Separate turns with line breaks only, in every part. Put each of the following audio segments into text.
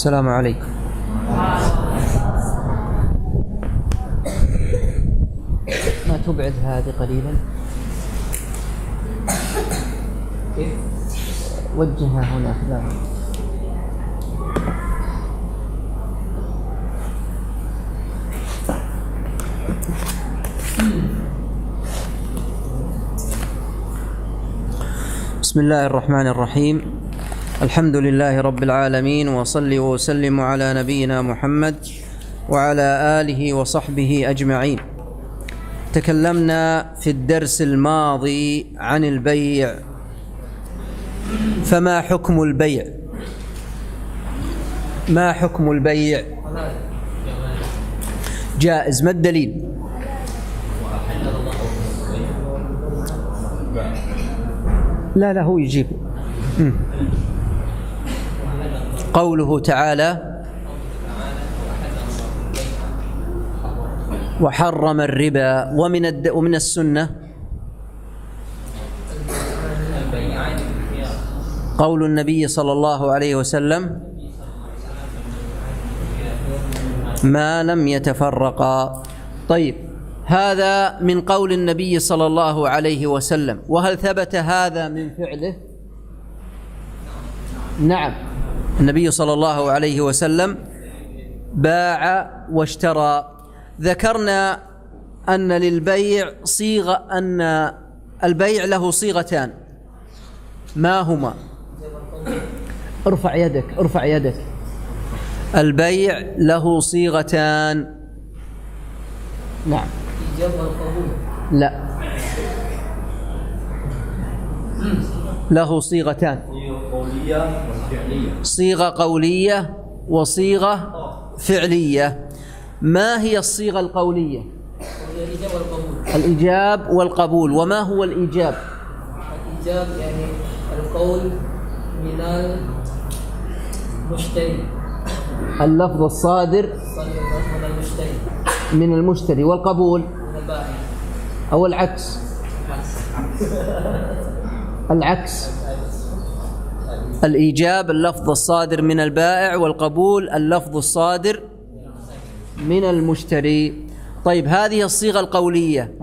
السلام عليكم. ما تبعد هذه قليلا، وجهها هنا. لا. بسم الله الرحمن الرحيم. الحمد لله رب العالمين، وصلي وسلم على نبينا محمد وعلى آله وصحبه أجمعين. تكلمنا في الدرس الماضي عن البيع، فما حكم البيع؟ ما حكم البيع؟ جائز. ما الدليل؟ لا هو يجيب. قوله تعالى: وحرم الربا. ومن السنة قول النبي صلى الله عليه وسلم: ما لم يتفرقا. طيب، هذا من قول النبي صلى الله عليه وسلم، وهل ثبت هذا من فعله؟ نعم، النبي صلى الله عليه وسلم باع واشترى. ذكرنا أن للبيع صيغة، أن البيع له صيغتان. ما هما؟ ارفع يدك. البيع له صيغتان. نعم. لا، له صيغتان: صيغة قولية وصيغة فعلية. ما هي الصيغة القولية؟ الإيجاب والقبول. وما هو الإيجاب؟
الإيجاب يعني القول من المشتري،
اللفظ الصادر من المشتري، والقبول
من البائع،
أو العكس. الإيجاب اللفظ الصادر من البائع، والقبول اللفظ الصادر من المشتري. طيب، هذه الصيغة القولية.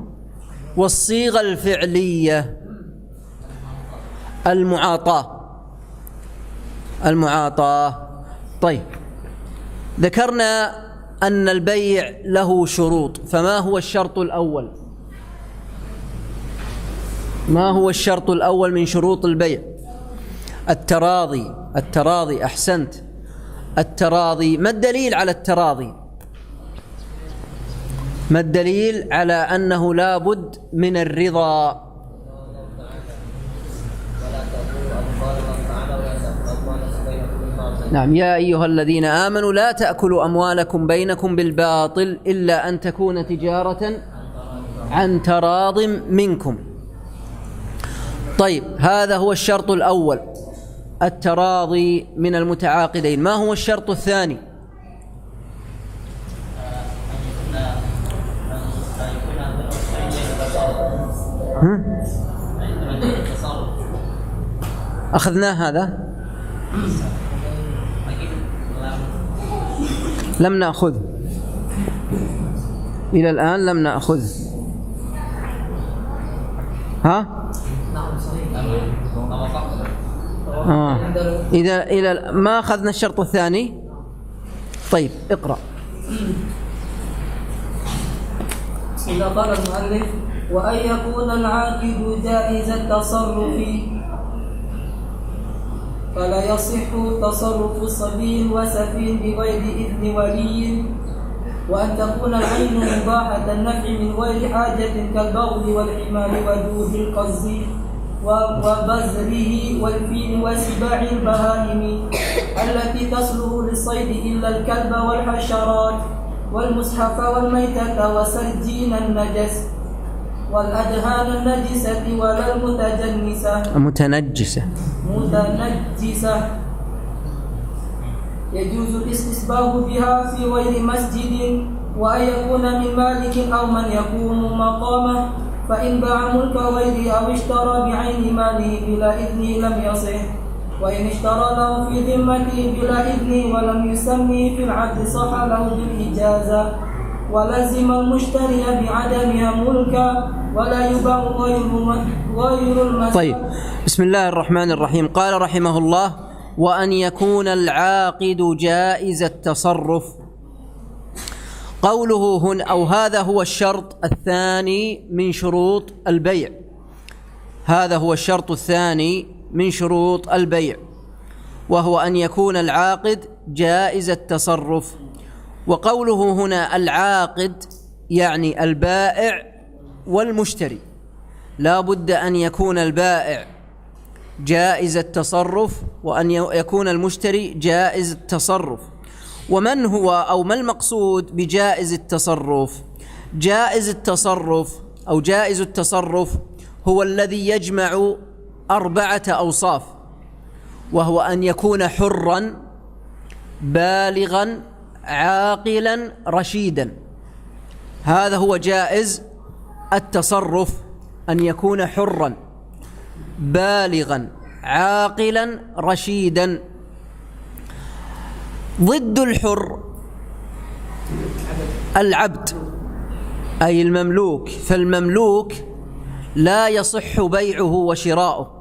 والصيغة الفعلية المعاطاة. طيب، ذكرنا أن البيع له شروط، فما هو الشرط الأول؟ ما هو الشرط الأول من شروط البيع؟ التراضي. أحسنت، التراضي. ما الدليل على التراضي؟ ما الدليل على أنه لا بد من الرضا؟ نعم: يا أيها الذين آمنوا لا تأكلوا أموالكم بينكم بالباطل إلا أن تكون تجارة عن تراض منكم. طيب، هذا هو الشرط الأول، التراضي من المتعاقدين. ما هو الشرط الثاني؟ أخذناه هذا؟ لم نأخذه إلى الآن، لم نأخذه. إذا ما أخذنا الشرط الثاني. طيب، اقرأ.
إذا قال المؤلف: وأن يكون العاقد جائز التصرف، فلا يصح تصرف الصبي الوسفي بغير إذن ولي، وأن تكون العين مباحة النفع من غير حاجة كالبول والحمار ودود القز وبزره والفيل وسباع البهائم التي تصلح للصيد إلا الكلب والحشرات والمصحف والميتة وسرجين النجس والأدهان النجسة ولا المتنجسة يجوز الاستصباغ بها في غير مسجد، وأن يكون من مالك أو من يقوم مقامه، فإن باع ملك غيره أو اشترى بعين ماله بلا إذنه لم يصح. وإن اشترى له في ذمته بلا إذن ولم يسمي في العقد صح له بالإجازة، ولزم المشتري بعدمها ملكا ولا يباع غير المسألة.
طيب، بسم الله الرحمن الرحيم. قال رحمه الله: وأن يكون العاقد جائز التصرف. قوله هنا أو هذا هو الشرط الثاني من شروط البيع، هذا هو الشرط الثاني من شروط البيع، وهو أن يكون العاقد جائز التصرف. وقوله هنا العاقد يعني البائع والمشتري، لا بد أن يكون البائع جائز التصرف وأن يكون المشتري جائز التصرف. ومن هو أو ما المقصود بجائز التصرف؟ جائز التصرف أو جائز التصرف هو الذي يجمع 4 أوصاف، وهو أن يكون حرا بالغا عاقلا رشيدا. هذا هو جائز التصرف، أن يكون حرا بالغا عاقلا رشيدا. ضد الحر العبد أي المملوك، فالمملوك لا يصح بيعه وشراؤه،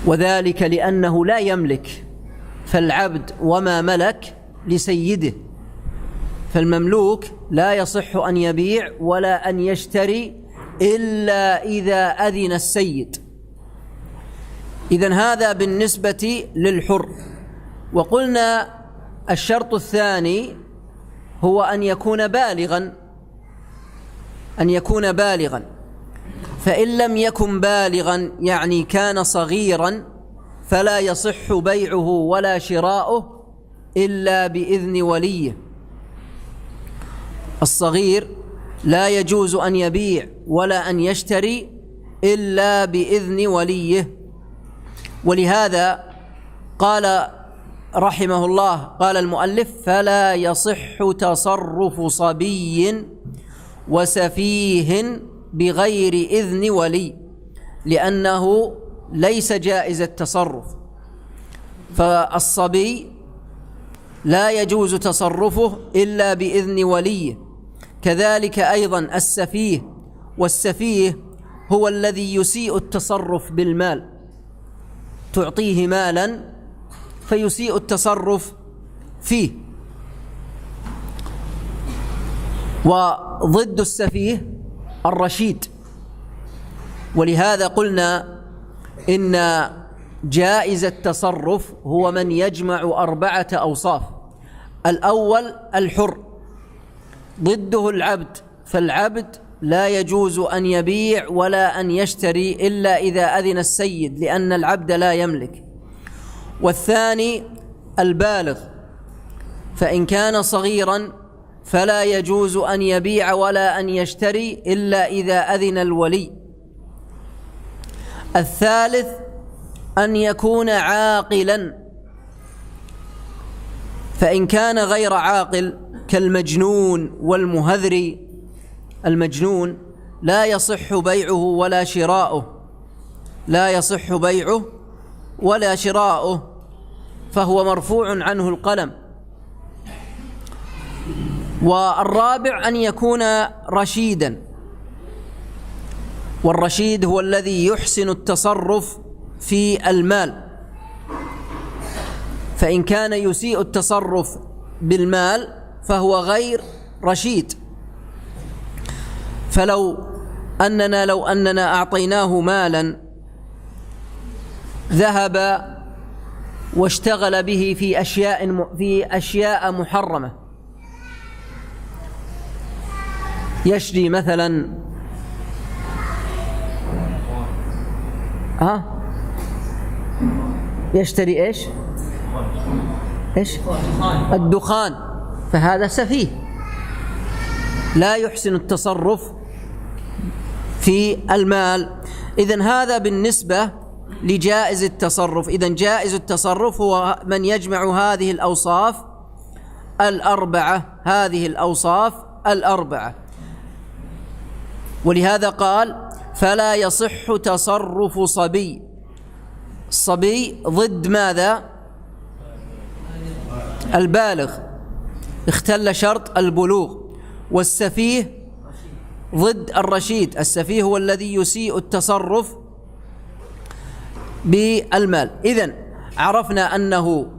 وذلك لأنه لا يملك، فالعبد وما ملك لسيده، فالمملوك لا يصح أن يبيع ولا أن يشتري إلا إذا أذن السيد. إذن هذا بالنسبة للحر. وقلنا الشرط الثاني هو أن يكون بالغا، أن يكون بالغا، فإن لم يكن بالغا يعني كان صغيرا فلا يصح بيعه ولا شراؤه إلا بإذن وليه. الصغير لا يجوز أن يبيع ولا أن يشتري إلا بإذن وليه. ولهذا قال رحمه الله، قال المؤلف: فلا يصح تصرف صبي وسفيه بغير إذن ولي، لأنه ليس جائز التصرف، فالصبي لا يجوز تصرفه إلا بإذن وليه. كذلك أيضا السفيه، والسفيه هو الذي يسيء التصرف بالمال، تعطيه مالا فيسيء التصرف فيه. وضد السفيه الرشيد. ولهذا قلنا إن جائز التصرف هو من يجمع 4 أوصاف. الأول الحر، ضده العبد، فالعبد لا يجوز أن يبيع ولا أن يشتري إلا إذا أذن السيد، لأن العبد لا يملك. والثاني البالغ، فإن كان صغيرا فلا يجوز أن يبيع ولا أن يشتري إلا إذا أذن الولي. الثالث أن يكون عاقلا، فإن كان غير عاقل كالمجنون والمهذري، المجنون لا يصح بيعه ولا شراؤه، لا يصح بيعه ولا شراؤه، فهو مرفوع عنه القلم. والرابع أن يكون رشيدا، والرشيد هو الذي يحسن التصرف في المال، فإن كان يسيء التصرف بالمال فهو غير رشيد. فلو أننا أعطيناه مالا ذهب واشتغل به في أشياء محرمة، يشتري مثلا يشتري إيش الدخان، فهذا سفيه لا يحسن التصرف في المال. إذن هذا بالنسبة لجائز التصرف. إذن جائز التصرف هو من يجمع هذه الأوصاف الأربعة، هذه الأوصاف الأربعة. ولهذا قال: فلا يصح تصرف صبي. الصبي ضد ماذا؟ البالغ، اختل شرط البلوغ. والسفيه ضد الرشيد، السفيه هو الذي يسيء التصرف بالمال. إذن عرفنا أنه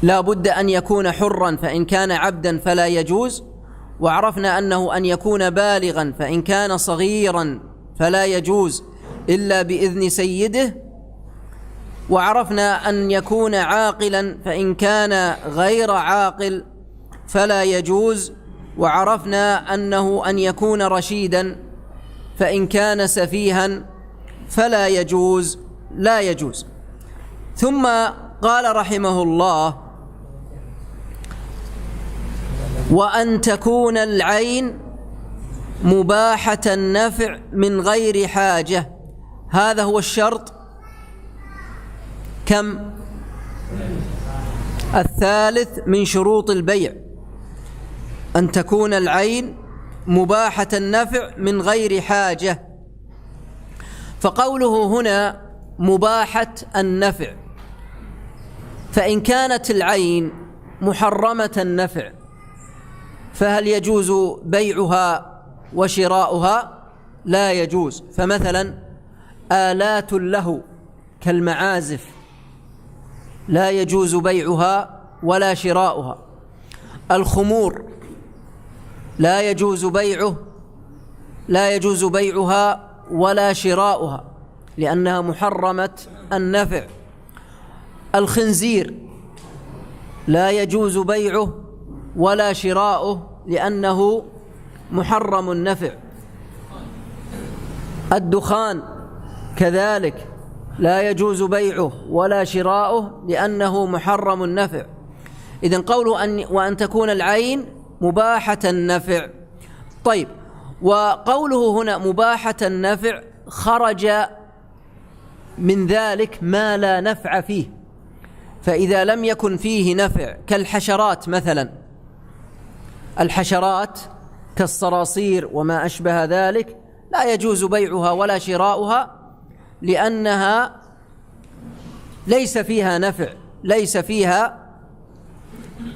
لا بد أن يكون حرا، فإن كان عبدا فلا يجوز. وعرفنا أنه أن يكون بالغا، فإن كان صغيرا فلا يجوز إلا بإذن سيده. وعرفنا أن يكون عاقلا، فإن كان غير عاقل فلا يجوز. وعرفنا أنه أن يكون رشيدا، فإن كان سفيها فلا يجوز، لا يجوز. ثم قال رحمه الله: وأن تكون العين مباحة النفع من غير حاجة. هذا هو الشرط كم؟ الثالث من شروط البيع، أن تكون العين مباحة النفع من غير حاجة. فقوله هنا مباحة النفع، فإن كانت العين محرمة النفع فهل يجوز بيعها وشراؤها؟ لا يجوز. فمثلا آلات له كالمعازف لا يجوز بيعها ولا شراؤها. الخمور لا يجوز بيعها ولا شراؤها لأنها محرمة النفع. الخنزير لا يجوز بيعه ولا شراؤه لأنه محرم النفع. الدخان كذلك لا يجوز بيعه ولا شراؤه لأنه محرم النفع. إذن قوله وأن تكون العين مباحة النفع. طيب، وقوله هنا مباحة النفع خرج من ذلك ما لا نفع فيه. فإذا لم يكن فيه نفع كالحشرات مثلا، الحشرات كالصراصير وما أشبه ذلك لا يجوز بيعها ولا شراؤها لأنها ليس فيها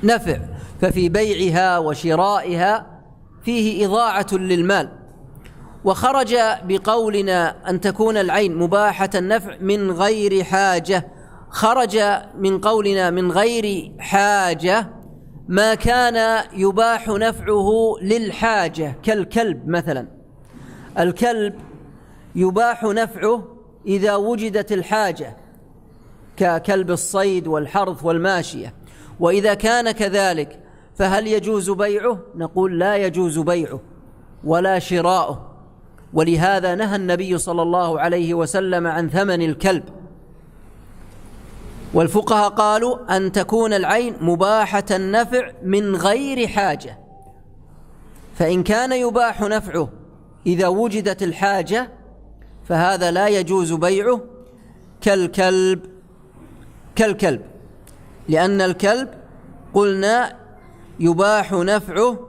نفع، ففي بيعها وشرائها فيه إضاعة للمال. وخرج بقولنا أن تكون العين مباحة النفع من غير حاجة، خرج من قولنا من غير حاجة ما كان يباح نفعه للحاجة، كالكلب مثلا. الكلب يباح نفعه إذا وجدت الحاجة، ككلب الصيد والحرث والماشية. وإذا كان كذلك فهل يجوز بيعه؟ نقول لا يجوز بيعه ولا شراؤه. ولهذا نهى النبي صلى الله عليه وسلم عن ثمن الكلب. والفقهاء قالوا أن تكون العين مباحة النفع من غير حاجة. فإن كان يباح نفعه إذا وجدت الحاجة فهذا لا يجوز بيعه، كالكلب لأن الكلب قلنا يباح نفعه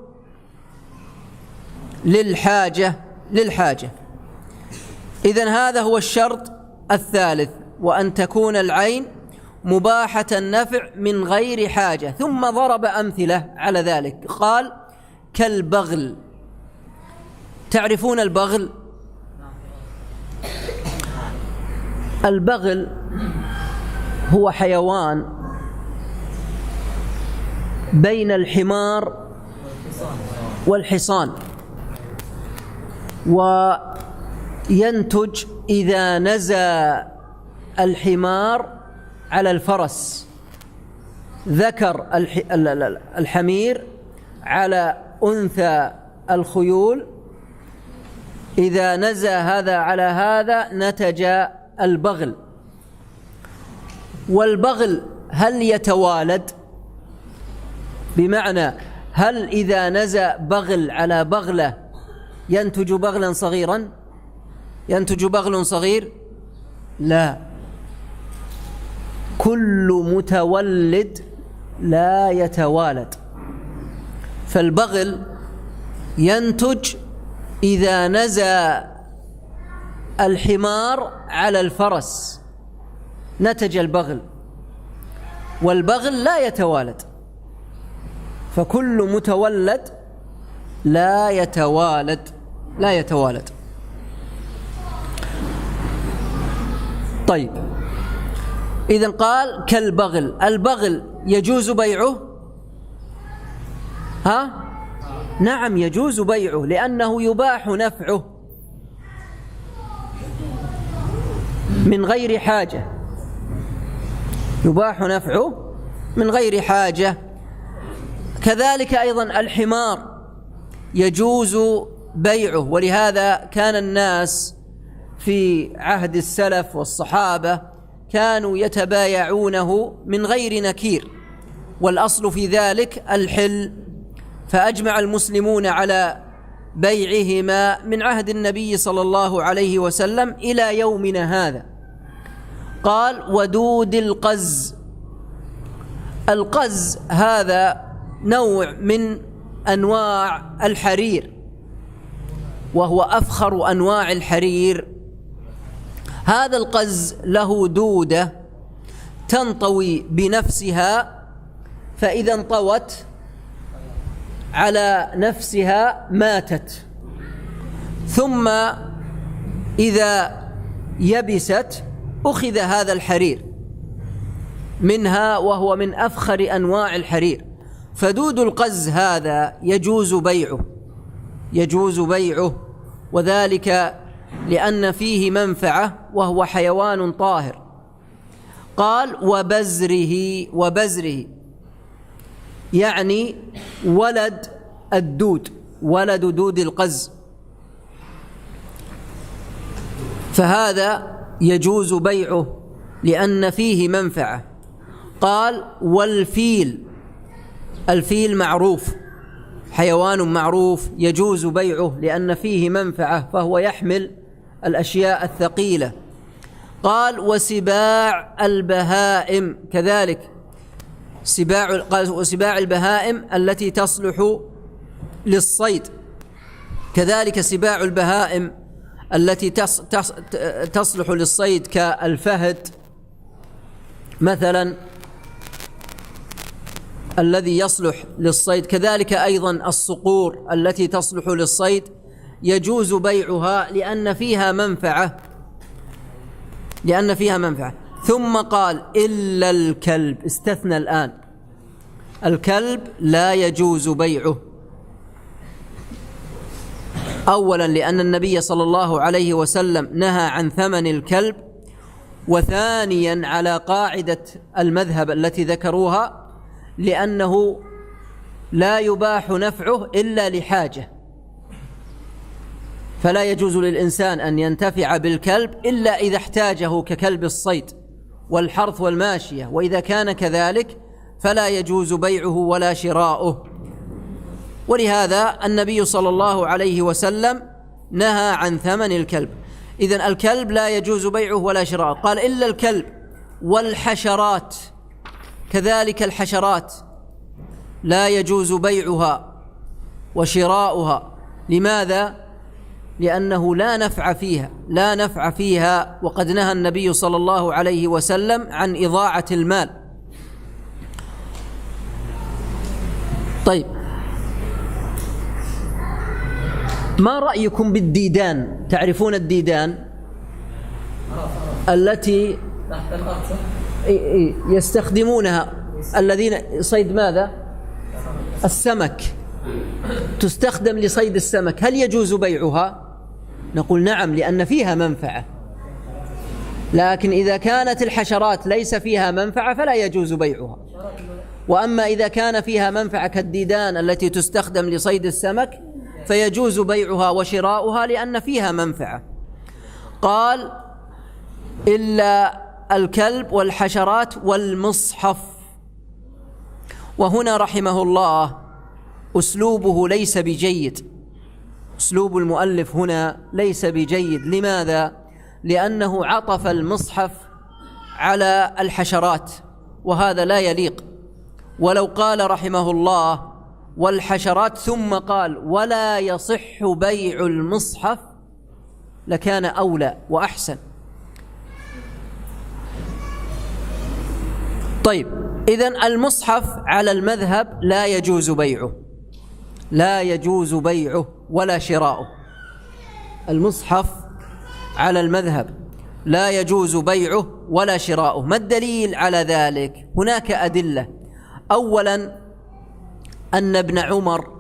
للحاجة. إذن هذا هو الشرط الثالث، وأن تكون العين مباحة النفع من غير حاجة. ثم ضرب أمثلة على ذلك، قال كالبغل. تعرفون البغل؟ البغل هو حيوان بين الحمار والحصان، وينتج إذا نزى الحمار على الفرس ذكر الحمير على أنثى الخيول، إذا نزى هذا على هذا نتج البغل. والبغل هل يتوالد؟ بمعنى هل إذا نزى بغل على بغلة ينتج بغلا صغيرا؟ ينتج بغل صغير؟ لا، كل متولد لا يتوالد. فالبغل ينتج إذا نزى الحمار على الفرس نتج البغل، والبغل لا يتوالد، فكل متولد لا يتوالد. طيب، إذن قال كالبغل. البغل يجوز بيعه؟ نعم يجوز بيعه، لأنه يباح نفعه من غير حاجة، يباح نفعه من غير حاجة. كذلك أيضا الحمار يجوز بيعه، ولهذا كان الناس في عهد السلف والصحابة كانوا يتبايعونه من غير نكير، والأصل في ذلك الحل، فأجمع المسلمون على بيعهما من عهد النبي صلى الله عليه وسلم إلى يومنا هذا. قال ودود القز. القز هذا نوع من أنواع الحرير، وهو أفخر أنواع الحرير. هذا القز له دودة تنطوي بنفسها، فإذا انطوت على نفسها ماتت، ثم إذا يبست أخذ هذا الحرير منها، وهو من أفخر أنواع الحرير. فدود القز هذا يجوز بيعه، وذلك لأن فيه منفعة، وهو حيوان طاهر. قال وبزره يعني ولد الدود، ولد دود القز، فهذا يجوز بيعه لأن فيه منفعة. قال والفيل. الفيل معروف، حيوان معروف يجوز بيعه لأن فيه منفعة، فهو يحمل الأشياء الثقيلة. قال وسباع البهائم كذلك، سباع البهائم التي تصلح للصيد، كذلك سباع البهائم التي تصلح للصيد كالفهد مثلا الذي يصلح للصيد، كذلك أيضا الصقور التي تصلح للصيد يجوز بيعها لأن فيها منفعة. ثم قال إلا الكلب، استثنى الآن، الكلب لا يجوز بيعه، أولا لأن النبي صلى الله عليه وسلم نهى عن ثمن الكلب، وثانيا على قاعدة المذهب التي ذكروها لأنه لا يباح نفعه إلا لحاجة، فلا يجوز للإنسان أن ينتفع بالكلب إلا إذا احتاجه ككلب الصيد والحرث والماشية، وإذا كان كذلك فلا يجوز بيعه ولا شراؤه. ولهذا النبي صلى الله عليه وسلم نهى عن ثمن الكلب. إذن الكلب لا يجوز بيعه ولا شراؤه. قال إلا الكلب والحشرات، كذلك الحشرات لا يجوز بيعها وشراؤها. لماذا؟ لأنه لا نفع فيها، وقد نهى النبي صلى الله عليه وسلم عن إضاعة المال. طيب، ما رأيكم بالديدان؟ تعرفون الديدان التي يستخدمونها الذين صيد ماذا؟ السمك، تستخدم لصيد السمك، هل يجوز بيعها؟ نقول نعم لأن فيها منفعة، لكن إذا كانت الحشرات ليس فيها منفعة فلا يجوز بيعها. وأما إذا كان فيها منفعة كالديدان التي تستخدم لصيد السمك فيجوز بيعها وشراؤها لأن فيها منفعة. قال إلا الكلب والحشرات والمصحف. وهنا رحمه الله أسلوبه ليس بجيد، أسلوب المؤلف هنا ليس بجيد. لماذا؟ لأنه عطف المصحف على الحشرات، وهذا لا يليق. ولو قال رحمه الله والحشرات ثم قال ولا يصح بيع المصحف لكان أولى وأحسن. طيب، إذن المصحف على المذهب لا يجوز بيعه، لا يجوز بيعه ولا شراؤه. المصحف على المذهب لا يجوز بيعه ولا شراؤه. ما الدليل على ذلك؟ هناك أدلة. أولا أن ابن عمر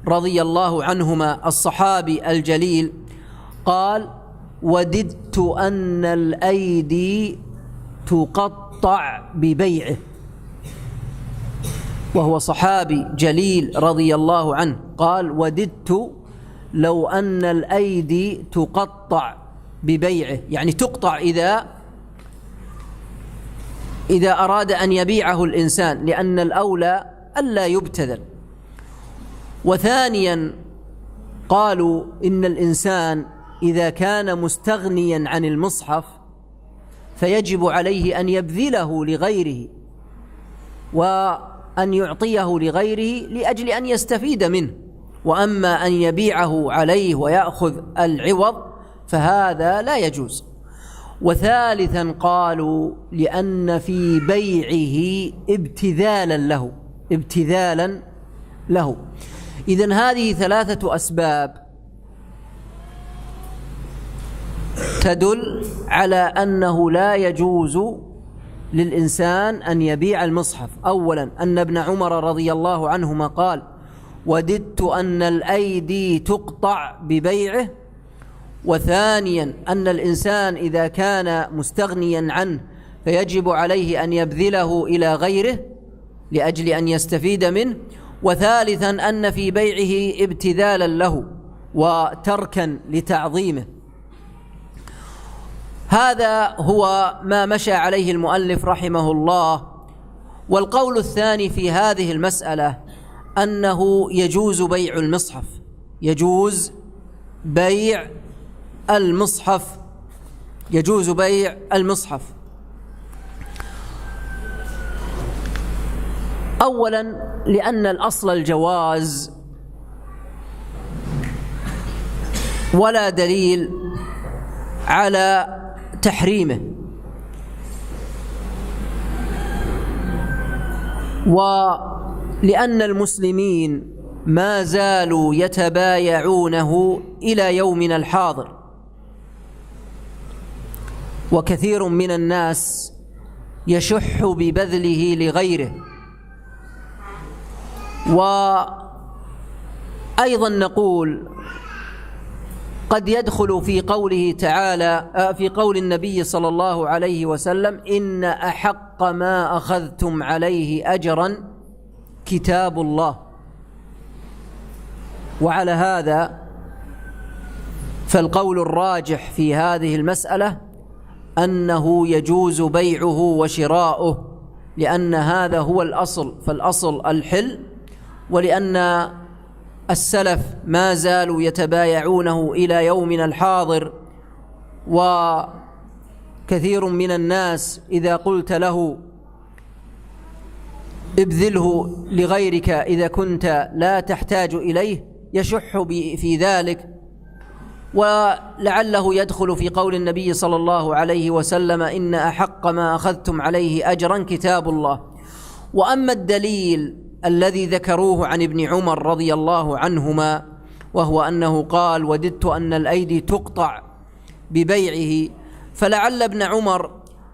رضي الله عنهما الصحابي الجليل قال: وددت أن الأيدي تقطع ببيعه، وهو صحابي جليل رضي الله عنه. قال: وددت لو أن الأيدي تقطع ببيعه، يعني تقطع إذا أراد أن يبيعه الإنسان، لأن الأولى ألا يبتذل. وثانيا قالوا إن الإنسان إذا كان مستغنيا عن المصحف فيجب عليه أن يبذله لغيره وأن يعطيه لغيره لأجل أن يستفيد منه، وأما أن يبيعه عليه ويأخذ العوض فهذا لا يجوز. وثالثا قالوا لأن في بيعه ابتذالا له. إذن هذه ثلاثة أسباب تدل على أنه لا يجوز للإنسان أن يبيع المصحف. أولا أن ابن عمر رضي الله عنهما قال: وددت أن الأيدي تقطع ببيعه. وثانيا أن الإنسان إذا كان مستغنيا عنه فيجب عليه أن يبذله إلى غيره لأجل أن يستفيد منه. وثالثا أن في بيعه ابتذالا له وتركا لتعظيمه. هذا هو ما مشى عليه المؤلف رحمه الله. والقول الثاني في هذه المسألة أنه يجوز بيع المصحف، يجوز بيع المصحف، يجوز بيع المصحف. أولا لأن الأصل الجواز، ولا دليل على تحريمه. ولأن المسلمين ما زالوا يتبايعونه إلى يومنا الحاضر، وكثير من الناس يشح ببذله لغيره. وأيضا نقول قد يدخل في قوله تعالى في قول النبي صلى الله عليه وسلم: إن أحق ما أخذتم عليه أجرا كتاب الله. وعلى هذا فالقول الراجح في هذه المسألة أنه يجوز بيعه وشراؤه، لأن هذا هو الأصل، فالأصل الحل. ولأن السلف ما زالوا يتبايعونه إلى يومنا الحاضر، وكثير من الناس إذا قلت له ابذله لغيرك إذا كنت لا تحتاج إليه يشح في ذلك. ولعله يدخل في قول النبي صلى الله عليه وسلم: إن أحق ما أخذتم عليه أجرا كتاب الله. وأما الدليل الذي ذكروه عن ابن عمر رضي الله عنهما، وهو أنه قال: وددت أن الأيدي تقطع ببيعه، فلعل ابن عمر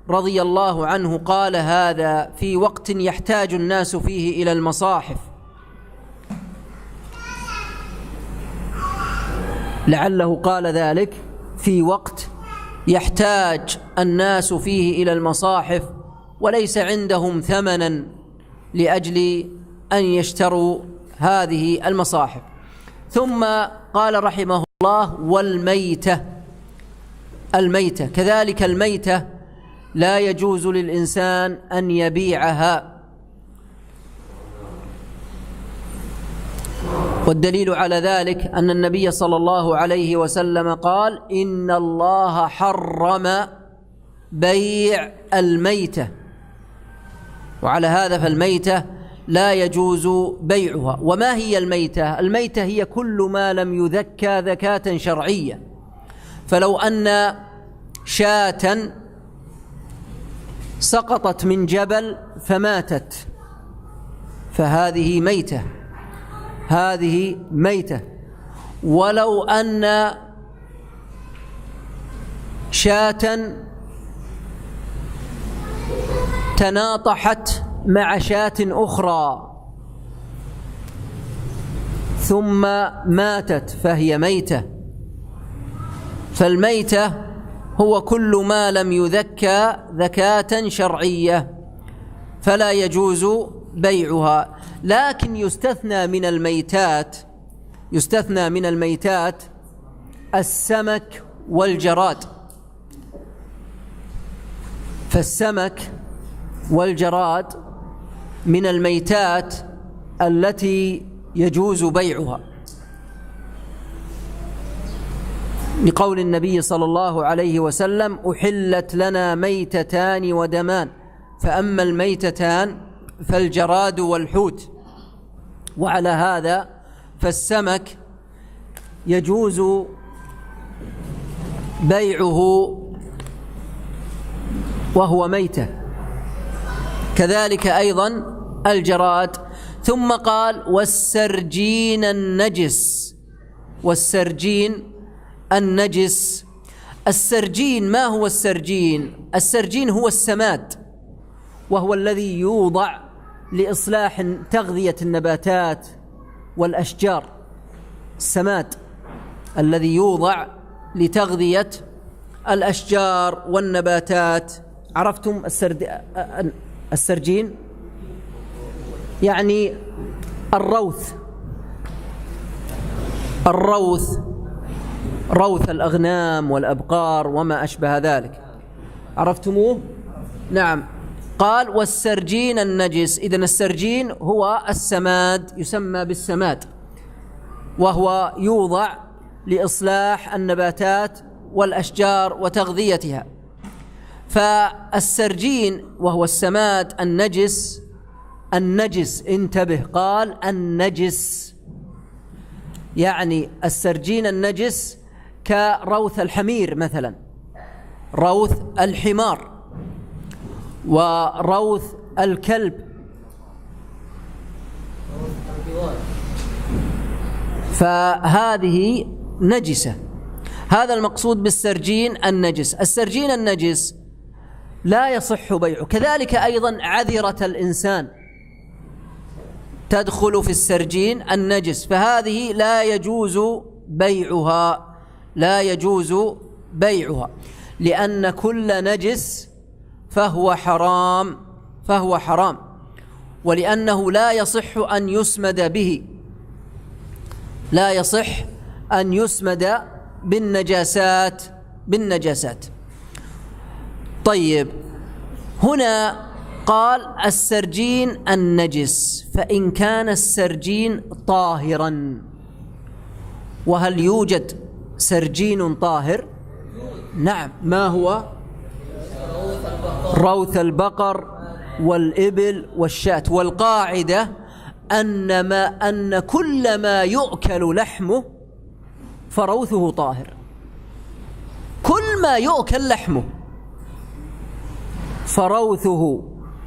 رضي الله عنه قال هذا في وقت يحتاج الناس فيه إلى المصاحف، لعله قال ذلك في وقت يحتاج الناس فيه إلى المصاحف وليس عندهم ثمنا لأجل أن يشتروا هذه المصاحف. ثم قال رحمه الله: والميتة، الميتة كذلك، الميتة لا يجوز للإنسان أن يبيعها. والدليل على ذلك أن النبي صلى الله عليه وسلم قال: إن الله حرم بيع الميتة. وعلى هذا فالميتة لا يجوز بيعها. وما هي الميتة؟ الميتة هي كل ما لم يذكى ذكاة شرعية. فلو أن شاة سقطت من جبل فماتت فهذه ميتة، هذه ميتة. ولو أن شاة تناطحت مع شاة أخرى ثم ماتت فهي ميتة. فالميتة هو كل ما لم يذكى ذكاة شرعية فلا يجوز بيعها. لكن يستثنى من الميتات السمك والجراد. فالسمك والجراد من الميتات التي يجوز بيعها، لقول النبي صلى الله عليه وسلم: أحلت لنا ميتتان ودمان، فأما الميتتان فالجراد والحوت. وعلى هذا فالسمك يجوز بيعه وهو ميتة، كذلك أيضا الجراد. ثم قال: والسرجين النجس. والسرجين النجس. السرجين، ما هو السرجين؟ السرجين هو السماد، وهو الذي يوضع لإصلاح تغذية النباتات والأشجار. السماد الذي يوضع لتغذية الأشجار والنباتات. عرفتم السرجين؟ يعني الروث، روث الأغنام والأبقار وما أشبه ذلك. عرفتموه؟ نعم. قال: والسرجين النجس. إذن السرجين هو السماد، يسمى بالسماد، وهو يوضع لإصلاح النباتات والأشجار وتغذيتها. فالسرجين وهو السماد النجس، النجس، انتبه، قال النجس، يعني السرجين النجس كروث الحمير مثلا، روث الحمار وروث الكلب. فهذه نجسة. هذا المقصود بالسرجين النجس. السرجين النجس لا يصح بيعه. كذلك أيضا عذرة الإنسان تدخل في السرجين النجس، فهذه لا يجوز بيعها، لا يجوز بيعها، لأن كل نجس فهو حرام، ولأنه لا يصح أن يسمد به، لا يصح أن يسمد بالنجاسات. طيب، هنا قال السرجين النجس، فإن كان السرجين طاهرا. وهل يوجد سرجين طاهر؟ نعم. ما هو؟ روث البقر والإبل والشاة. والقاعدة أن كل ما يؤكل لحمه فروثه طاهر. كل ما يؤكل لحمه فروثه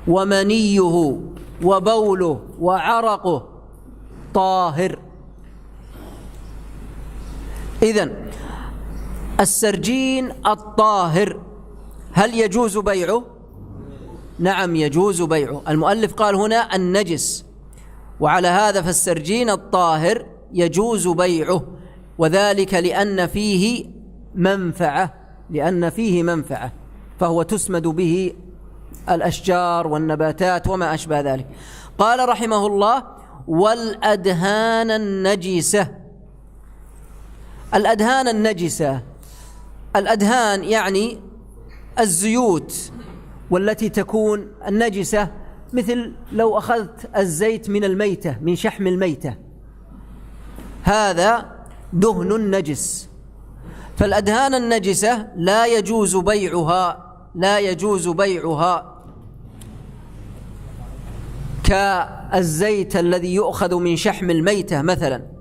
ومنيه وبوله وعرقه طاهر. إذن السرجين الطاهر هل يجوز بيعه؟ نعم، يجوز بيعه. المؤلف قال هنا النجس، وعلى هذا فالسرجين الطاهر يجوز بيعه، وذلك لأن فيه منفعة، فهو تسمد به الأشجار والنباتات وما أشبه ذلك. قال رحمه الله: والأدهان النجسة. الأدهان النجسة، الأدهان يعني الزيوت والتي تكون النجسة، مثل لو أخذت الزيت من الميتة، من شحم الميتة، هذا دهن نجس. فالأدهان النجسة لا يجوز بيعها كالزيت الذي يؤخذ من شحم الميتة مثلا.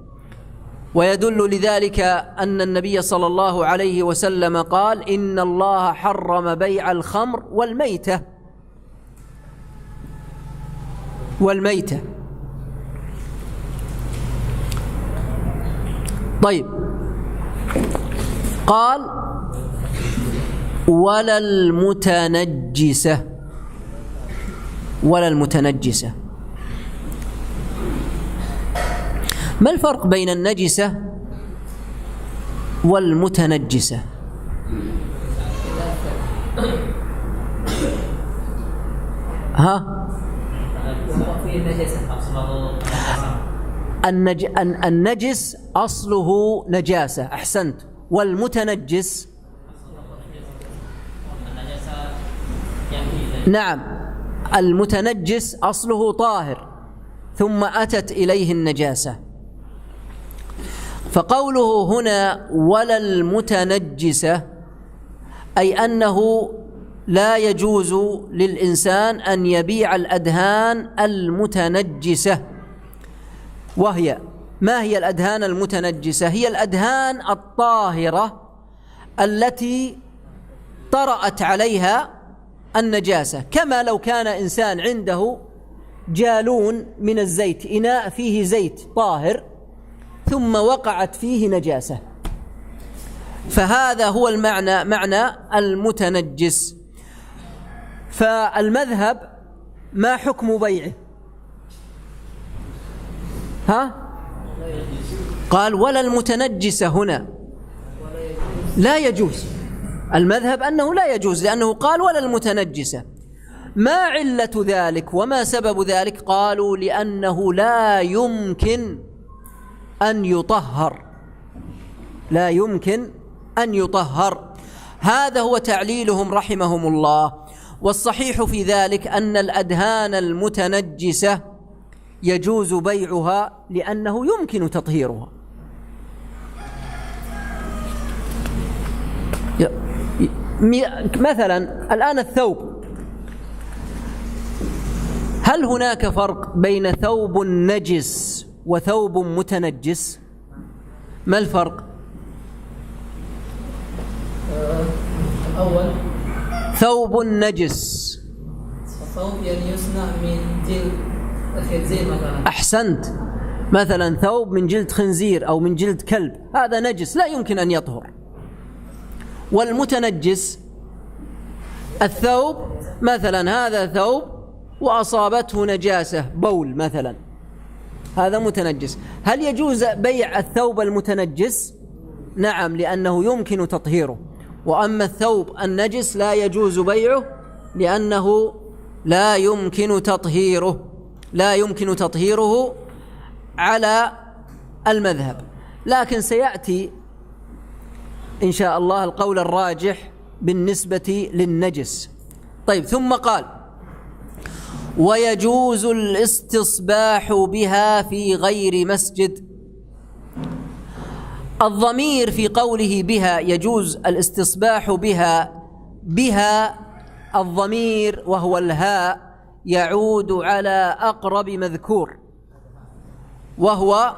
ويدل لذلك أن النبي صلى الله عليه وسلم قال: إن الله حرم بيع الخمر والميتة. والميتة. طيب، قال ولا المتنجسة. ولا المتنجسة، ما الفرق بين النجسة والمتنجسة؟ ها؟ النجس أصله نجاسة، أحسنت. والمتنجس نعم، المتنجس أصله طاهر ثم أتت إليه النجاسة. فقوله هنا ولا المتنجسة أي أنه لا يجوز للإنسان أن يبيع الأدهان المتنجسة. وهي ما هي الأدهان المتنجسة؟ هي الأدهان الطاهرة التي طرأت عليها النجاسة، كما لو كان إنسان عنده جالون من الزيت، إناء فيه زيت طاهر ثم وقعت فيه نجاسة، فهذا هو المعنى، معنى المتنجس. فالمذهب ما حكم بيعه؟ ها؟ قال ولا المتنجسة هنا لا يجوز. المذهب أنه لا يجوز لأنه قال ولا المتنجسة. ما علة ذلك وما سبب ذلك؟ قالوا لأنه لا يمكن أن يطهر، لا يمكن أن يطهر. هذا هو تعليلهم رحمهم الله. والصحيح في ذلك أن الأدهان المتنجسة يجوز بيعها لأنه يمكن تطهيرها. مثلا الآن الثوب، هل هناك فرق بين ثوب نجس وثوب متنجس؟ ما الفرق؟
الأول
ثوب نجس،
الثوب يعني يصنع من جلد الخنزير مثلا.
أحسنت، مثلا ثوب من جلد خنزير أو من جلد كلب، هذا نجس لا يمكن أن يطهر. والمتنجس الثوب، مثلا هذا ثوب وأصابته نجاسة بول مثلا، هذا متنجس. هل يجوز بيع الثوب المتنجس؟ نعم، لأنه يمكن تطهيره. وأما الثوب النجس لا يجوز بيعه لأنه لا يمكن تطهيره، لا يمكن تطهيره على المذهب. لكن سيأتي إن شاء الله القول الراجح بالنسبة للنجس. طيب، ثم قال ويجوز الاستصباح بها في غير مسجد. الضمير في قوله بها يجوز الاستصباح بها، بها الضمير وهو الهاء يعود على أقرب مذكور، وهو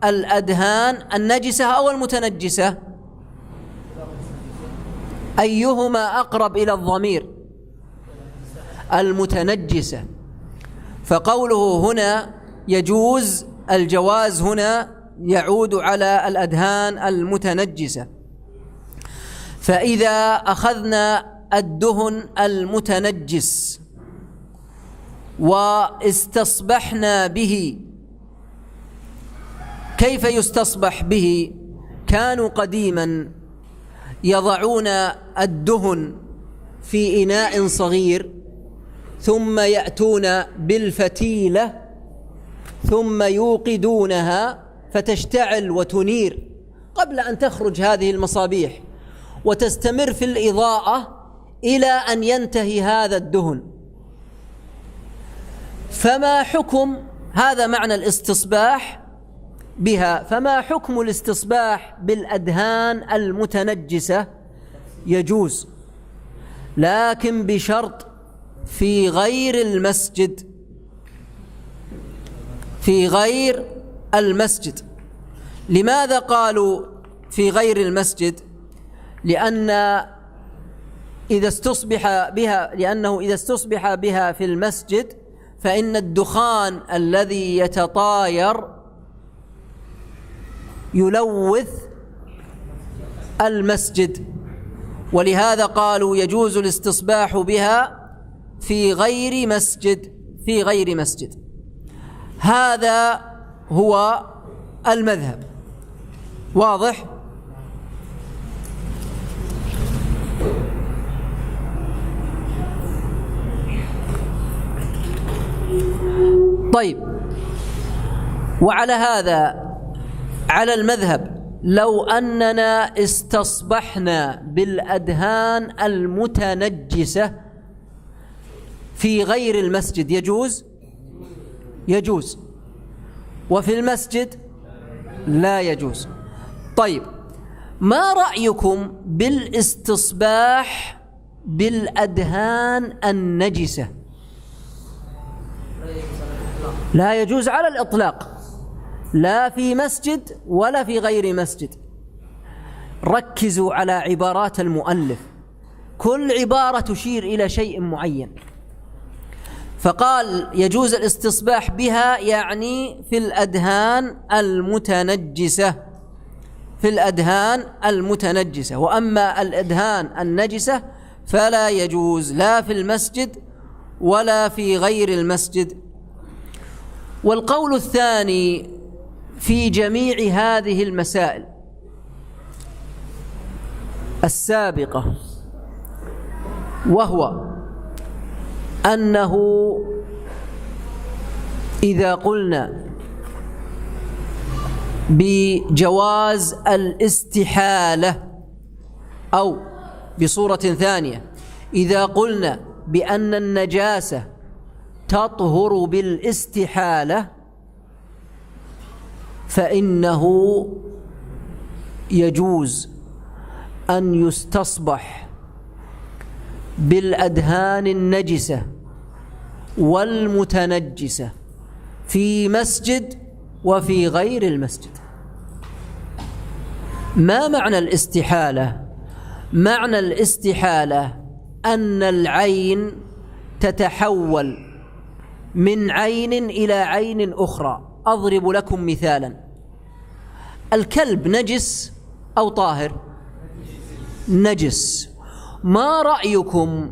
الأدهان النجسة أو المتنجسة، أيهما أقرب إلى الضمير؟ المتنجسة. فقوله هنا يجوز، الجواز هنا يعود على الأدهان المتنجسة. فإذا أخذنا الدهن المتنجس واستصبحنا به، كيف يستصبح به؟ كانوا قديما يضعون الدهن في إناء صغير ثم يأتون بالفتيلة ثم يوقدونها فتشتعل وتنير قبل أن تخرج هذه المصابيح وتستمر في الإضاءة إلى أن ينتهي هذا الدهن. فما حكم هذا؟ معنى الاستصباح بها. فما حكم الاستصباح بالأدهان المتنجسة؟ يجوز، لكن بشرط في غير المسجد، في غير المسجد. لماذا قالوا في غير المسجد؟ لأنه إذا استصبح بها في المسجد فإن الدخان الذي يتطاير يلوث المسجد، ولهذا قالوا يجوز الاستصباح بها في غير مسجد. هذا هو المذهب. واضح؟ طيب، وعلى هذا على المذهب لو أننا استصبحنا بالأدهان المتنجسة في غير المسجد يجوز، وفي المسجد لا يجوز. طيب، ما رأيكم بالاستصباح بالأدهان النجسة؟ لا يجوز على الإطلاق، لا في مسجد ولا في غير مسجد. ركزوا على عبارات المؤلف، كل عبارة تشير إلى شيء معين. فقال يجوز الاستصباح بها يعني في الأدهان المتنجسة، وأما الأدهان النجسة فلا يجوز لا في المسجد ولا في غير المسجد. والقول الثاني في جميع هذه المسائل السابقة، وهو أنه إذا قلنا بجواز الاستحالة، أو بصورة ثانية إذا قلنا بأن النجاسة تطهر بالاستحالة، فإنه يجوز أن يستصبح بالأدهان النجسة والمتنجسة في مسجد وفي غير المسجد. ما معنى الاستحالة؟ معنى الاستحالة أن العين تتحول من عين إلى عين أخرى. أضرب لكم مثالا: الكلب نجس أو طاهر؟ نجس. ما رأيكم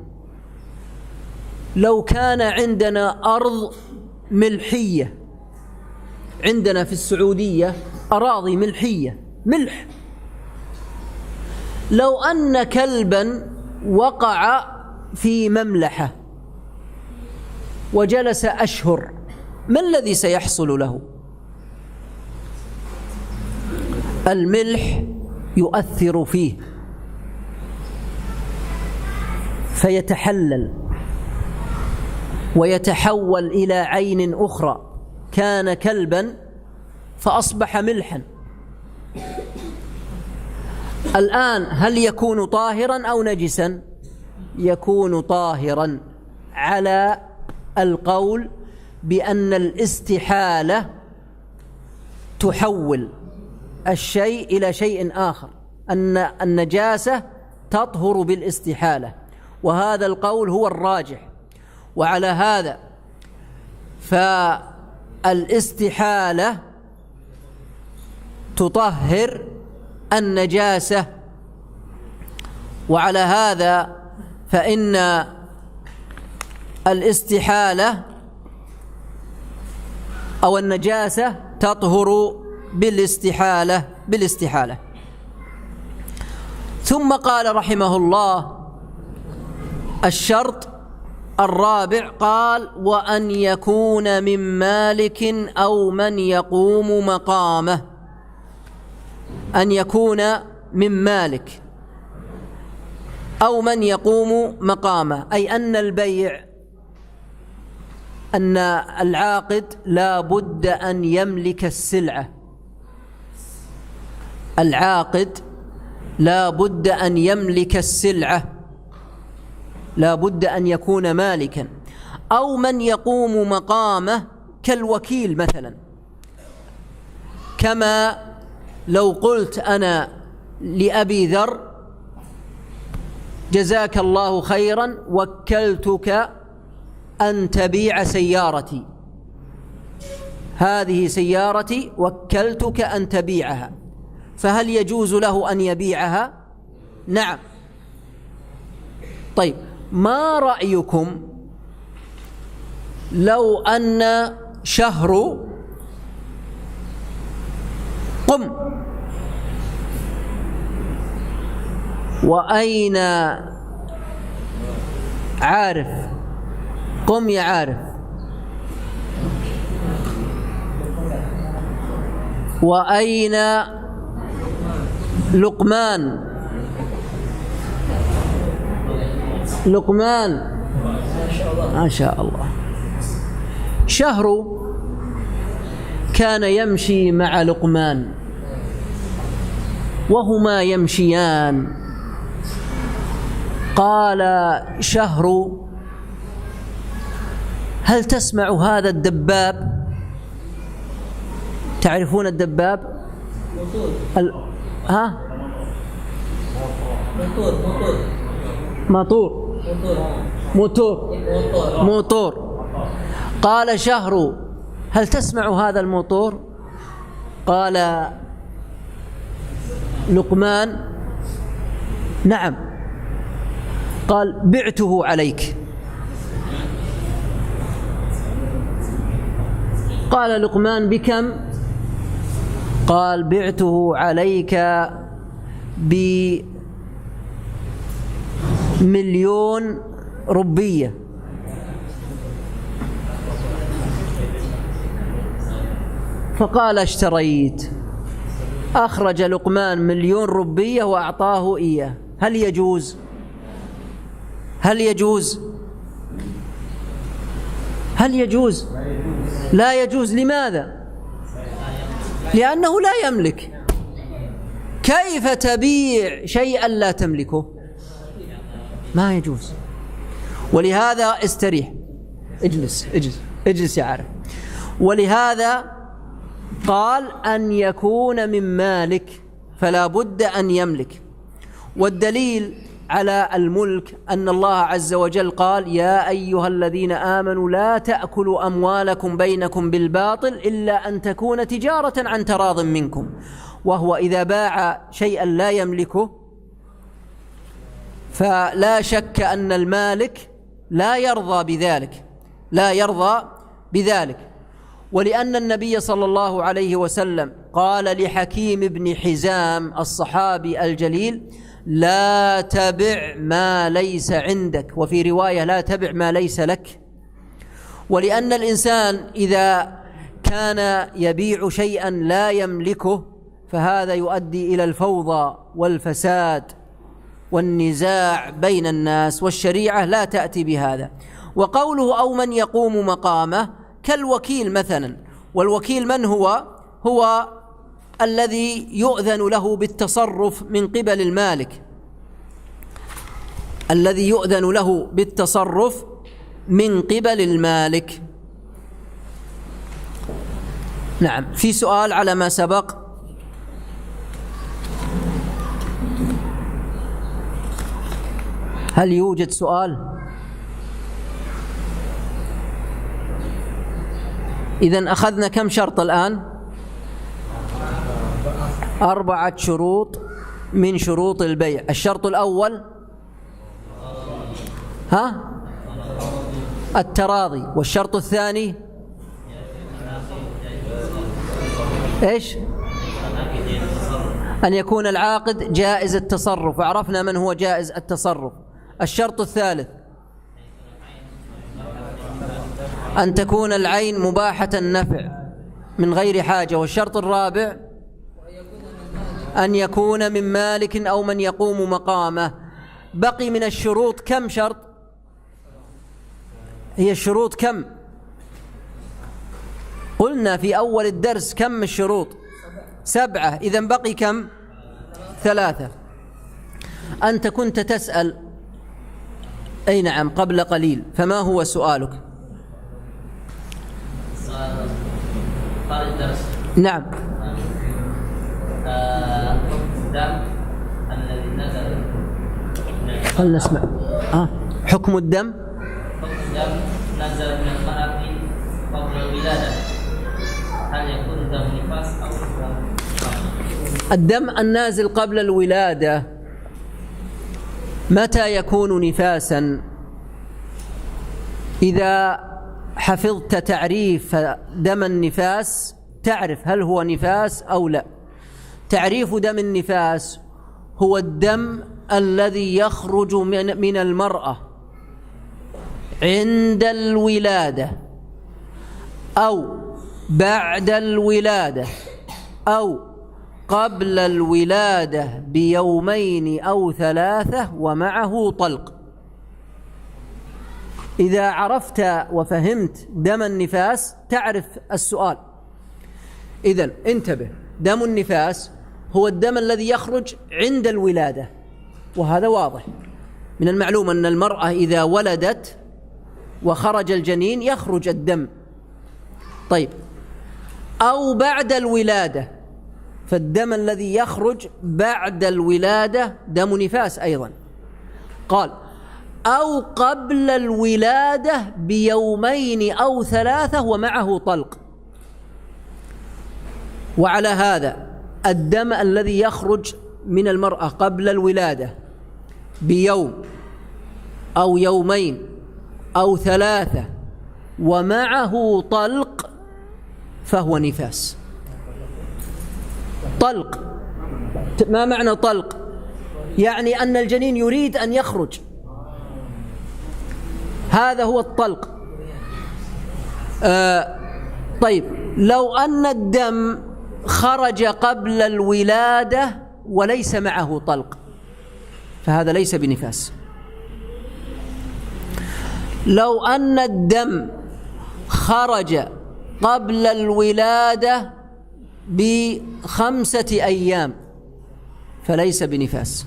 لو كان عندنا أرض ملحية، عندنا في السعودية أراضي ملحية، ملح، لو أن كلبا وقع في مملحة وجلس أشهر، ما الذي سيحصل له؟ الملح يؤثر فيه فيتحلل ويتحول إلى عين أخرى، كان كلبا فأصبح ملحا. الآن هل يكون طاهرا أو نجسا؟ يكون طاهرا، على القول بأن الاستحالة تحول الشيء إلى شيء آخر، أن النجاسة تطهر بالاستحالة، وهذا القول هو الراجح. وعلى هذا فالاستحالة تطهر النجاسة، وعلى هذا فإن الاستحالة أو النجاسة تطهر بالاستحالة. ثم قال رحمه الله الشرط الرابع، قال: وأن يكون من مالك أو من يقوم مقامه. أن يكون من مالك أو من يقوم مقامه، أي أن البيع، أن العاقد لا بد أن يملك السلعة، العاقد لا بد أن يملك السلعة، لا بد أن يكون مالكا. أو من يقوم مقامه كالوكيل مثلا، كما لو قلت أنا لأبي ذر: جزاك الله خيرا، وكلتك أن تبيع سيارتي، هذه سيارتي وكلتك أن تبيعها، فهل يجوز له أن يبيعها؟ نعم. طيب، ما رأيكم لو أن شهر قم وأين عارف؟ قم يا عارف. وأين لقمان؟ لقمان ما شاء الله. شهر كان يمشي مع لقمان وهما يمشيان، قال شهر: هل تسمع هذا الدباب؟ تعرفون الدباب؟ ها؟ موتور. موتور. قال شهر: هل تسمع هذا الموتور؟ قال لقمان: نعم. قال: بعته عليك. قال لقمان: بكم؟ قال: بعته عليك ب1,000,000 ربية. فقال: اشتريت. أخرج لقمان 1,000,000 ربية وأعطاه إياه. هل يجوز؟ هل يجوز؟ هل يجوز؟ لا يجوز. لماذا؟ لأنه لا يملك. كيف تبيع شيئا لا تملكه؟ ما يجوز. ولهذا استريح، اجلس اجلس اجلس يا عارف. ولهذا قال أن يكون من مالك، فلا بد أن يملك. والدليل على الملك أن الله عز وجل قال: يا أيها الذين آمنوا لا تأكلوا أموالكم بينكم بالباطل إلا أن تكون تجارة عن تراض منكم. وهو إذا باع شيئا لا يملكه فلا شك أن المالك لا يرضى بذلك، لا يرضى بذلك. ولأن النبي صلى الله عليه وسلم قال لحكيم بن حزام الصحابي الجليل: لا تبع ما ليس عندك، وفي رواية: لا تبع ما ليس لك. ولأن الإنسان إذا كان يبيع شيئا لا يملكه فهذا يؤدي إلى الفوضى والفساد والنزاع بين الناس، والشريعة لا تأتي بهذا. وقوله: أو من يقوم مقامه، كالوكيل مثلا. والوكيل من هو؟ هو الذي يؤذن له بالتصرف من قبل المالك، الذي يؤذن له بالتصرف من قبل المالك. نعم. في سؤال على ما سبق؟ هل يوجد سؤال؟ إذن أخذنا كم شرط الآن؟ 4 شروط من شروط البيع. الشرط الأول التراضي. والشرط الثاني إيش؟ أن يكون العاقد جائز التصرف، وعرفنا من هو جائز التصرف. الشرط الثالث أن تكون العين مباحة النفع من غير حاجة. والشرط الرابع أن يكون من مالك أو من يقوم مقامه. بقي من الشروط كم شرط؟ هي الشروط كم؟ قلنا في أول الدرس كم الشروط؟ 7. إذن بقي كم؟ 3. أنت كنت تسأل، أي نعم، قبل قليل، فما هو سؤالك؟ نعم. خلنا نسمع. حكم الدم.
نزل من المرأة قبل الولادة هل يكون دم نفاس أو
الدم النازل قبل الولادة متى يكون نفاسا؟ إذا حفظت تعريف دم النفاس تعرف هل هو نفاس أو لا. تعريف دم النفاس هو الدم الذي يخرج من المرأة عند الولادة أو بعد الولادة أو قبل الولادة بيومين أو 3 ومعه طلق. إذا عرفت وفهمت دم النفاس تعرف السؤال. إذن انتبه، دم النفاس هو الدم الذي يخرج عند الولادة، وهذا واضح. من المعلوم أن المرأة إذا ولدت وخرج الجنين يخرج الدم. طيب، أو بعد الولادة، فالدم الذي يخرج بعد الولادة دم نفاس أيضا. قال أو قبل الولادة بيومين أو 3 ومعه طلق. وعلى هذا الدم الذي يخرج من المرأة قبل الولادة بيوم أو يومين أو 3 ومعه طلق فهو نفاس. طلق، ما معنى طلق؟ يعني أن الجنين يريد أن يخرج، هذا هو الطلق. طيب، لو أن الدم خرج قبل الولادة وليس معه طلق فهذا ليس بنفاس. لو أن الدم خرج قبل الولادة ب5 أيام فليس بنفاس.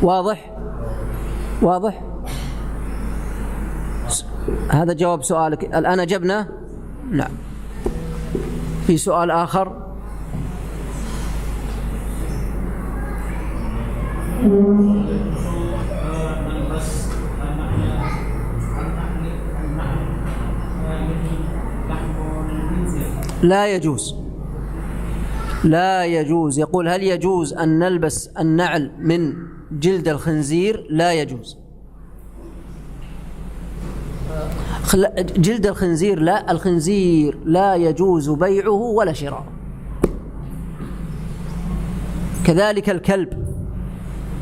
واضح؟ واضح؟ هذا جواب سؤالك. الآن أجبنا؟ نعم. في سؤال آخر؟ لا يجوز، لا يجوز. يقول هل يجوز أن نلبس النعل من جلد الخنزير؟ لا يجوز. جلد الخنزير لا، الخنزير لا يجوز بيعه ولا شراؤه. كذلك الكلب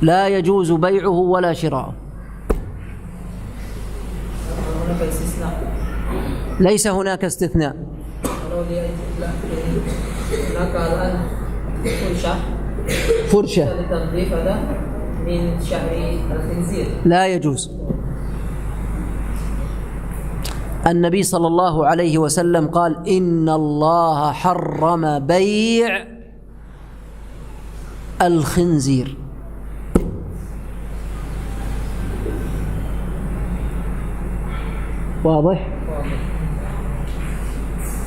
لا يجوز بيعه ولا شراؤه. ليس هناك استثناء.
هناك الآن
فرشة
لتنظيف هذا من شعر الخنزير
لا يجوز. النبي صلى الله عليه وسلم قال إن الله حرم بيع الخنزير. واضح؟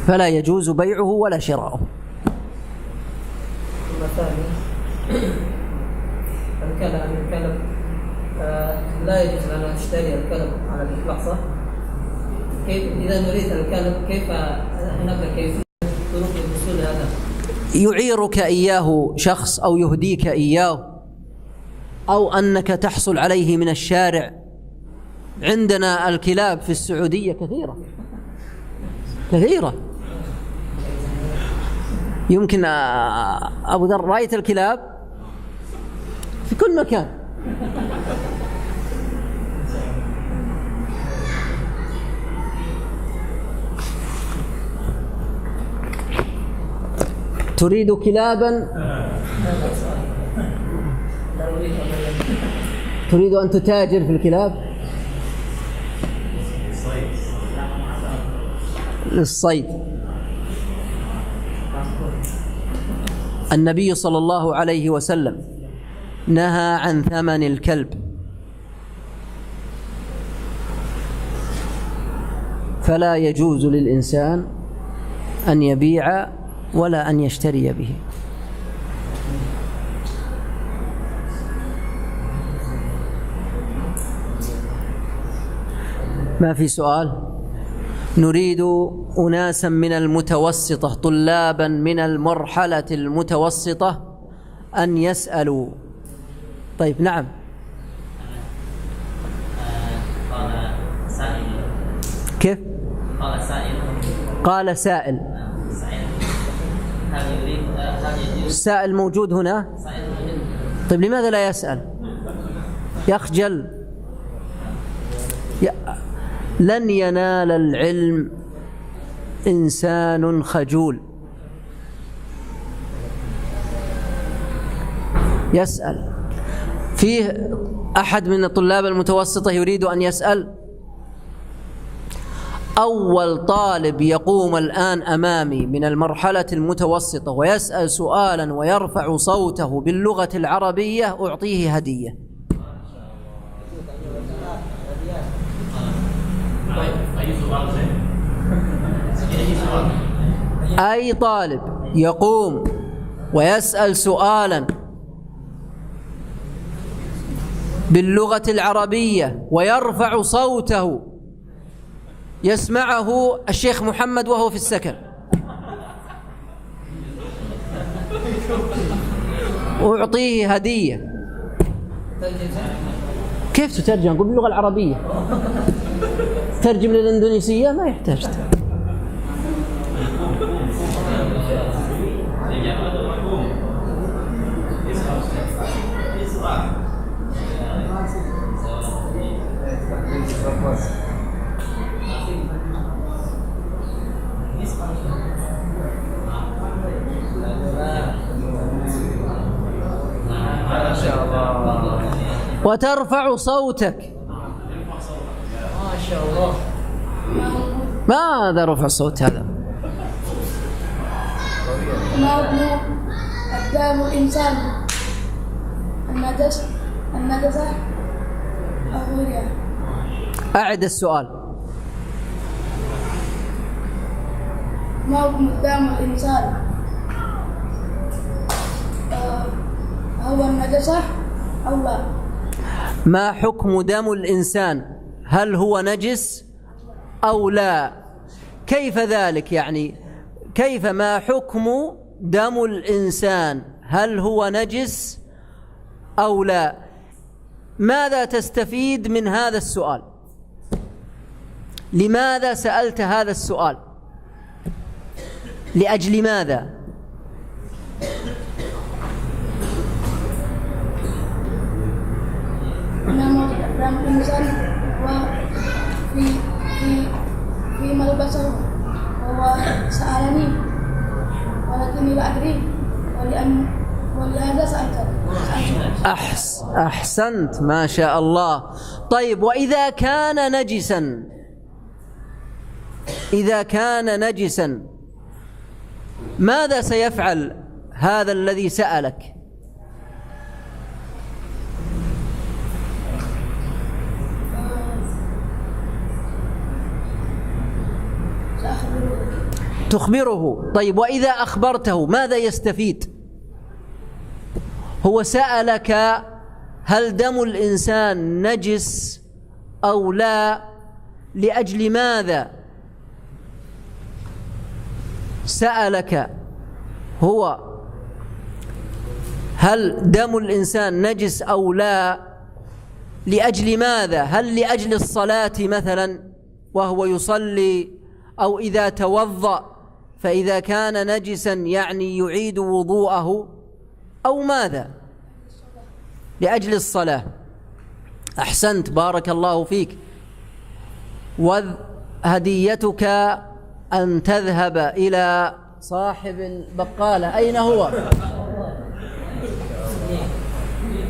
فلا يجوز بيعه ولا شراؤه.
الكلب لا يجوز لنا نشتري الكلب على الإطلاق، صح؟ كيف إذا نريد الكلب كيف هناك كيفية طرق الوصول هذا؟
يعيرك إياه شخص أو يهديك إياه أو أنك تحصل عليه من الشارع. عندنا الكلاب في السعودية كثيرة كثيرة. يمكن أبو ذر رأيت الكلاب في كل مكان. تريد كلابا؟ تريد أن تتاجر في الكلاب؟ للصيد. النبي صلى الله عليه وسلم نهى عن ثمن الكلب، فلا يجوز للإنسان أن يبيع ولا أن يشتري به. ما في سؤال؟ نريد أناسا من المتوسطة، طلابا من المرحلة المتوسطة أن يسألوا. طيب نعم.
قال سائل.
كيف؟
قال سائل.
قال سائل.
هل يجوز؟
السائل موجود هنا؟
سائل موجود.
طيب لماذا لا يسأل؟ يخجل. لن ينال العلم إنسان خجول. يسأل. فيه أحد من الطلاب المتوسطة يريد أن يسأل؟ أول طالب يقوم الآن أمامي من المرحلة المتوسطة ويسأل سؤالا ويرفع صوته باللغة العربية أعطيه هدية. أي طالب يقوم ويسأل سؤالا باللغة العربية ويرفع صوته يسمعه الشيخ محمد وهو في السكن، أعطيه هدية. كيف تترجم؟ قل باللغة العربية. ترجم للإندونيسية ما يحتاج. وترفع صوتك.
ما شاء الله.
ماذا رفع الصوت هذا؟
ما هو أقدام الإنسان؟ النجسة أو غيرها؟
أعد السؤال.
ما هو أقدام الإنسان؟ هو النجسة أو لا؟
ما حكم دم الإنسان؟ هل هو نجس أو لا؟ كيف ذلك يعني؟ كيف ما حكم دم الإنسان؟ هل هو نجس أو لا؟ ماذا تستفيد من هذا السؤال؟ لماذا سألت هذا السؤال؟ لأجل ماذا؟
إنما دم الإنسان في ملبسه، وهو سألني ولكني لا أدري ولهذا سألته.
أحسنت ما شاء الله. طيب وإذا كان نجسا، إذا كان نجسا ماذا سيفعل هذا الذي سألك؟ تخبره. طيب وإذا أخبرته ماذا يستفيد؟ هو سألك هل دم الإنسان نجس أو لا؟ لأجل ماذا سألك هو؟ هل دم الإنسان نجس أو لا؟ لأجل ماذا؟ هل لأجل الصلاة مثلا وهو يصلي، أو إذا توضأ فإذا كان نجسا يعني يعيد وضوءه، أو ماذا؟ لأجل الصلاة. أحسنت بارك الله فيك. وهديتك أن تذهب إلى صاحب البقالة. أين هو؟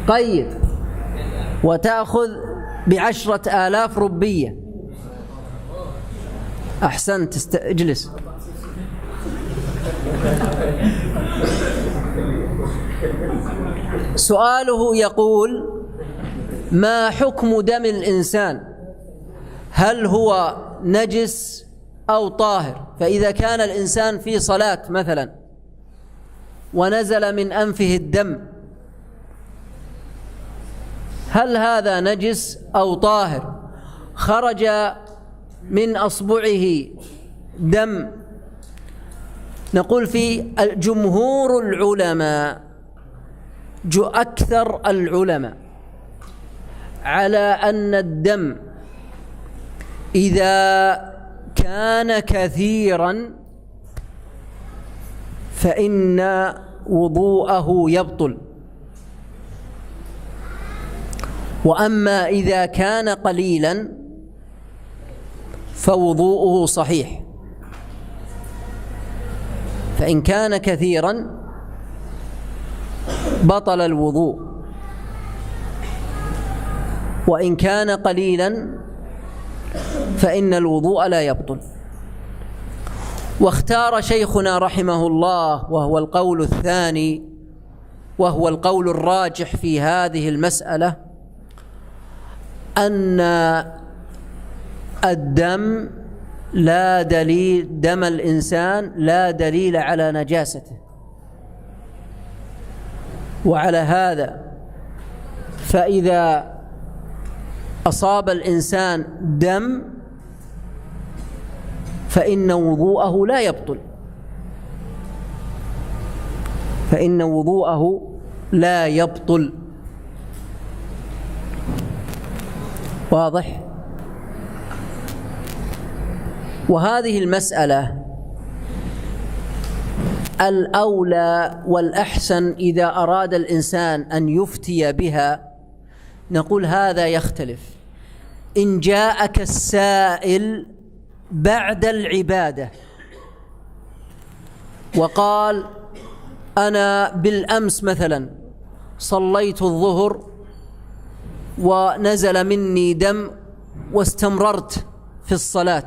قيد، وتأخذ ب10,000 ربية. أحسنت. اجلس. سؤاله يقول: ما حكم دم الإنسان؟ هل هو نجس أو طاهر؟ فإذا كان الإنسان في صلاة مثلا ونزل من أنفه الدم، هل هذا نجس أو طاهر؟ خرج من أصبعه دم، نقول في جمهور العلماء أكثر العلماء على أن الدم إذا كان كثيرا فإن وضوءه يبطل، وأما إذا كان قليلا فوضوءه صحيح. فإن كان كثيرا بطل الوضوء، وإن كان قليلا فإن الوضوء لا يبطل. واختار شيخنا رحمه الله وهو القول الثاني، وهو القول الراجح في هذه المسألة، أن الدم لا دليل، دم الإنسان لا دليل على نجاسته. وعلى هذا فإذا أصاب الإنسان دم فإن وضوءه لا يبطل، فإن وضوءه لا يبطل. واضح؟ وهذه المسألة الأولى والأحسن إذا أراد الإنسان أن يفتي بها، نقول هذا يختلف. إن جاءك السائل بعد العبادة وقال أنا بالأمس مثلا صليت الظهر ونزل مني دم واستمررت في الصلاة،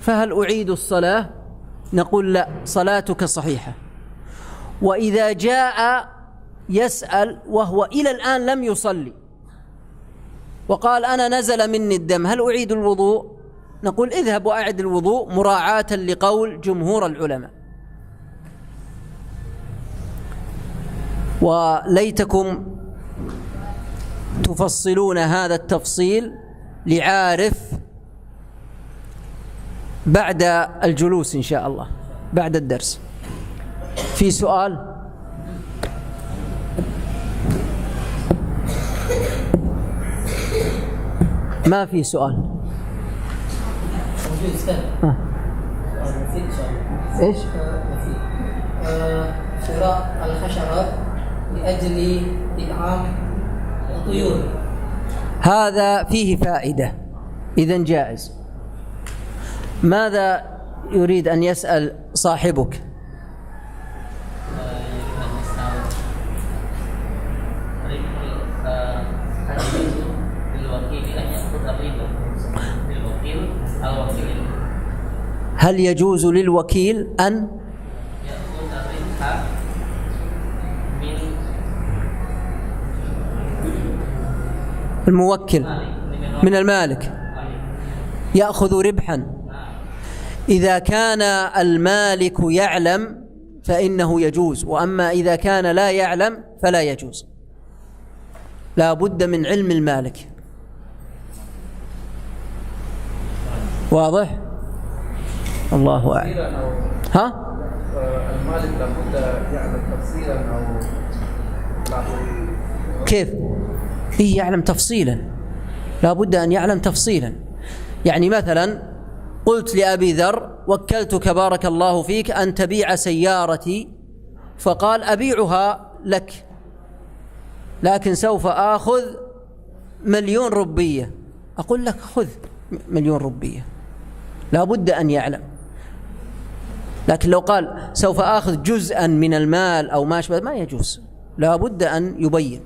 فهل أعيد الصلاة؟ نقول لا، صلاتك صحيحة. وإذا جاء يسأل وهو إلى الآن لم يصلي وقال أنا نزل مني الدم، هل أعيد الوضوء؟ نقول اذهب وأعد الوضوء مراعاة لقول جمهور العلماء. وليتكم تفصلون هذا التفصيل لعارف بعد الجلوس إن شاء الله بعد الدرس. في سؤال؟ ما في سؤال؟
موجود أستاذ. مفيد إن شاء الله.
إيش؟
مفيد. شراء الحشرات لأجل إطعام الطيور.
هذا فيه فائدة، إذن جائز. ماذا يريد أن يسأل صاحبك؟ هل يجوز للوكيل أن الموكل من المالك يأخذ ربحا؟ إذا كان المالك يعلم فإنه يجوز، وأما إذا كان لا يعلم فلا يجوز. لا بد من علم المالك. واضح؟ الله أعلم. ها؟
المالك لابد يعلم تفصيلا أو
كيف؟ إيه يعلم تفصيلا، لابد أن يعلم تفصيلا. يعني مثلا قلت لأبي ذر وكلتك بارك الله فيك أن تبيع سيارتي، فقال أبيعها لك لكن سوف آخذ 1,000,000 ربية. أقول لك خذ 1,000,000 ربية، لابد أن يعلم. لكن لو قال سوف آخذ جزءا من المال أو ما شابه ما يجوز، لابد أن يبين.